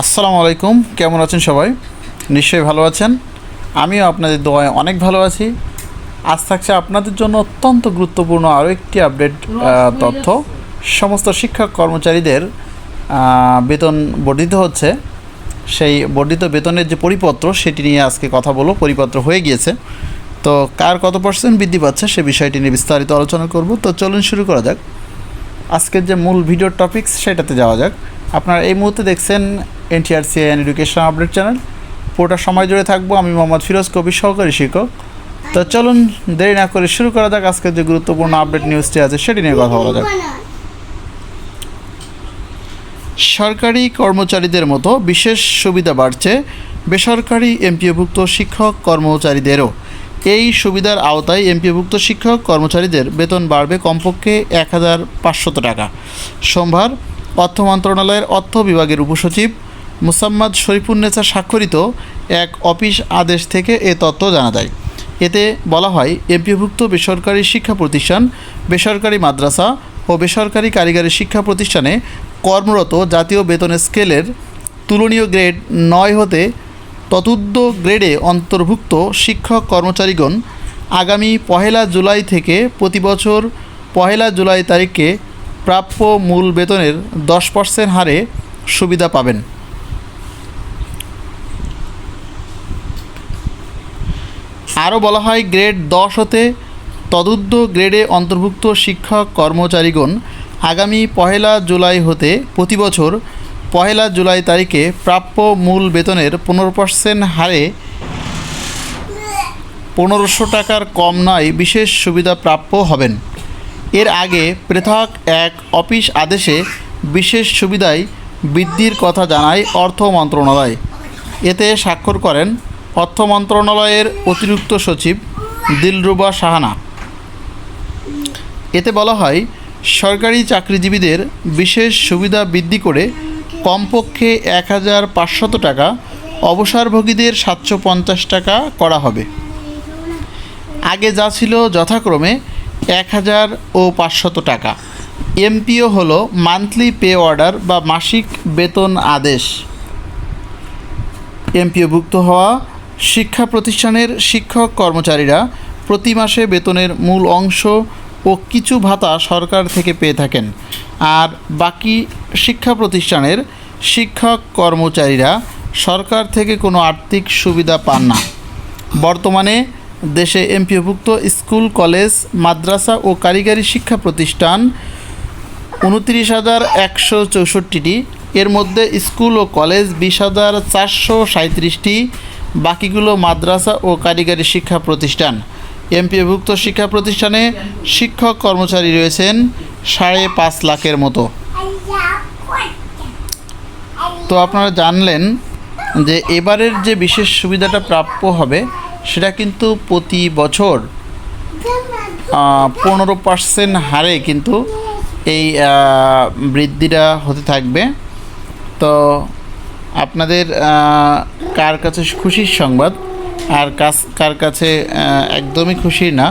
আসসালামু আলাইকুম। কেমন আছেন সবাই? নিশ্চয়ই ভালো আছেন। আমিও আপনাদের দোয়ায় অনেক ভালো আছি। আজ থাকছে আপনাদের জন্য অত্যন্ত গুরুত্বপূর্ণ আরও একটি আপডেট তথ্য। সমস্ত শিক্ষক কর্মচারীদের বেতন বর্ধিত হচ্ছে। সেই বর্ধিত বেতনের যে পরিপত্র সেটি নিয়ে আজকে কথা বলবো। পরিপত্র হয়ে গিয়েছে, তো কার কত % বৃদ্ধি পাচ্ছে সে বিষয়টি নিয়ে বিস্তারিত আলোচনা করব। তো চলুন শুরু করা যাক। আজকের যে মূল ভিডিও টপিকস সেটাতে যাওয়া যাক। আপনারা এই মুহূর্তে দেখছেন NTRC and education update channel. পুরোটা সময় জুড়ে থাকবো আমি মোহাম্মদ ফিরোজ কবির, সহকারী শিক্ষক। তো চলুন দেরি না করে শুরু করা যাক। আজকের যে গুরুত্বপূর্ণ আপডেট নিউজটি আছে সেটি নিয়ে কথা বলা যাক। সরকারি কর্মচারীদের মতো বিশেষ সুবিধা বাড়ছে বেসরকারি এমপিওভুক্ত শিক্ষক কর্মচারীদেরও। এই সুবিধার আওতায় এমপিওভুক্ত শিক্ষক কর্মচারীদের বেতন বাড়বে কমপক্ষে ১,৫০০ টাকা। সোমবার অর্থ মন্ত্রণালয়ের অর্থ বিভাগের উপসচিব মুসাম্মাদ শরীফুন্নেছা স্বাক্ষরিত এক অফিস আদেশ থেকে এ তথ্য জানা যায়। এতে বলা হয়, এমপিওভুক্ত বেসরকারি শিক্ষা প্রতিষ্ঠান, বেসরকারি মাদ্রাসা ও বেসরকারি কারিগরি শিক্ষা প্রতিষ্ঠানে কর্মরত জাতীয় বেতন স্কেলের তুলনীয় গ্রেড ৯ হতে চতুর্থ গ্রেডে অন্তর্ভুক্ত শিক্ষক কর্মচারীগণ আগামী ১ জুলাই থেকে প্রতি বছর ১ জুলাই তারিখে প্রাপ্য মূল বেতনের 10% হারে সুবিধা পাবেন। আরও বলা হয়, গ্রেড ১০ হতে চতুর্থ গ্রেডে অন্তর্ভুক্ত শিক্ষক কর্মচারীগণ আগামী ১ জুলাই হতে প্রতি বছর ১ জুলাই তারিখে প্রাপ্য মূল বেতনের 15% হারে ১৫০০ টাকার কম নয় বিশেষ সুবিধা প্রাপ্য হবেন। এর আগে পৃথক এক অফিস আদেশে বিশেষ সুবিধায় বৃদ্ধির কথা জানায় অর্থ মন্ত্রণালয়। এতে স্বাক্ষর করেন অর্থ মন্ত্রণালয়ের অতিরিক্ত সচিব দিলরুবা শাহানা। এতে বলা হয়, সরকারি চাকরিজীবীদের বিশেষ সুবিধা বৃদ্ধি করে কমপক্ষে ১,৫০০ টাকা, অবসরভোগীদের ৭৫০ টাকা করা হবে। আগে যা ছিল যথাক্রমে ১,০০০ ও ৫০০ টাকা। এমপিও হলো মান্থলি পে অর্ডার বা মাসিক বেতন আদেশ। এমপিওভুক্ত হওয়া শিক্ষা প্রতিষ্ঠানের শিক্ষক কর্মচারীরা প্রতি মাসে বেতনের মূল অংশ ও কিছু ভাতা সরকার থেকে পেয়ে থাকেন। আর বাকি শিক্ষা প্রতিষ্ঠানের শিক্ষক কর্মচারীরা সরকার থেকে কোনো আর্থিক সুবিধা পান না। বর্তমানে দেশে এমপিওভুক্ত স্কুল, কলেজ, মাদ্রাসা ও কারিগরি শিক্ষা প্রতিষ্ঠান ২৯,১৬৪টি। এর মধ্যে স্কুল ও কলেজ ২০,৪৩৭টি, বাকিগুলো মাদ্রাসা ও কারিগরি শিক্ষা প্রতিষ্ঠান। এমপিওভুক্ত শিক্ষা প্রতিষ্ঠানে শিক্ষক কর্মচারী রয়েছেন ৫.৫ লাখের মতো। তো আপনারা জানলেন যে এবারের যে বিশেষ সুবিধাটা প্রাপ্য হবে সেটা কিন্তু প্রতি বছর 15% হারে কিন্তু এই বৃদ্ধিটা হতে থাকবে। তো আপনাদের কার কাছে খুশির সংবাদ আর কার কাছে একদমই খুশি না,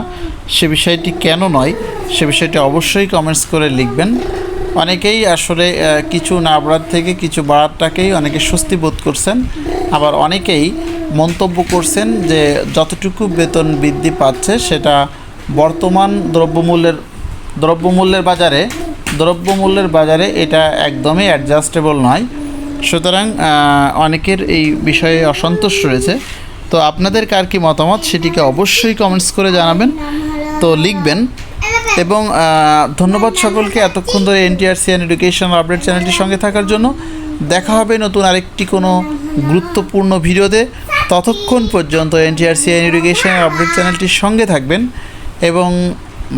সে বিষয়টি কেন নয় সে বিষয়টি অবশ্যই কমেন্টস করে লিখবেন। অনেকেই আসলে কিছু না বাড়ার থেকে কিছু বাড়ারটাকেই অনেকে স্বস্তি বোধ করছেন, আবার অনেকেই মন্তব্য করছেন যে যতটুকু বেতন বৃদ্ধি পাচ্ছে সেটা বর্তমান দ্রব্যমূল্যের বাজারে এটা একদমই অ্যাডজাস্টেবল নয়। সুতরাং অনেকের এই বিষয়ে অসন্তোষ রয়েছে। তো আপনাদের কার কী মতামত সেটিকে অবশ্যই কমেন্টস করে জানাবেন, তো লিখবেন। এবং ধন্যবাদ সকলকে এতক্ষণ ধরে এনটিআরসি অ্যান্ড এডুকেশন আপডেট চ্যানেলটির সঙ্গে থাকার জন্য। দেখা হবে নতুন আরেকটি কোনো গুরুত্বপূর্ণ ভিডিওতে। ততক্ষণ পর্যন্ত এনটিআরসি অ্যান্ড এডুকেশন আপডেট চ্যানেলটির সঙ্গে থাকবেন এবং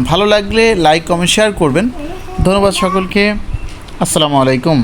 ভালো লাগলে লাইক, কমেন্ট, শেয়ার করবেন। ধন্যবাদ সকলকে। আসসালামু আলাইকুম।